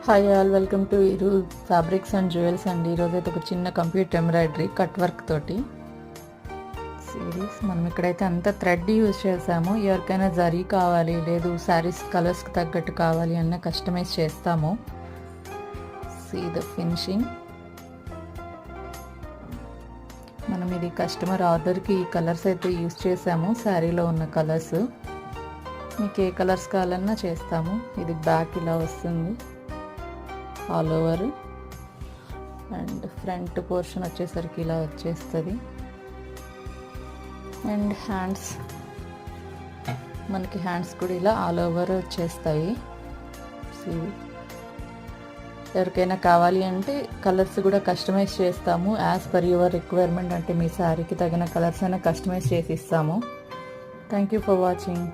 Hi all, welcome to ఇరు fabrics and jewels అండి. ఈరోజైతే ఒక చిన్న కంప్యూటర్ ఎంబ్రాయిడరీ కట్ వర్క్ తోటి సిరీస్. మనం ఇక్కడైతే అంతా థ్రెడ్ యూజ్ చేసాము. ఎవరికైనా జరీ కావాలి, లేదు శారీస్ కలర్స్కి తగ్గట్టు కావాలి అన్న కస్టమైజ్ చేస్తాము. See the finishing. మనం ఇది కస్టమర్ ఆర్డర్కి ఈ కలర్స్ అయితే యూజ్ చేసాము. శారీలో ఉన్న కలర్స్ మీకు ఏ కలర్స్ కావాలన్నా చేస్తాము. ఇది బ్యాక్ ఇలా వస్తుంది all over, and front portion వచ్చేసరికి ఇలా వచ్చేస్తుంది. అండ్ హ్యాండ్స్, మనకి హ్యాండ్స్ కూడా ఇలా ఆల్ ఓవర్ వచ్చేస్తాయి. ఎవరికైనా కావాలి అంటే కలర్స్ కూడా కస్టమైజ్ చేస్తాము యాజ్ పర్ యువర్ రిక్వైర్మెంట్. అంటే మీ శారీకి తగిన కలర్స్ అయినా కస్టమైజ్ చేసి ఇస్తాము. Thank you for watching.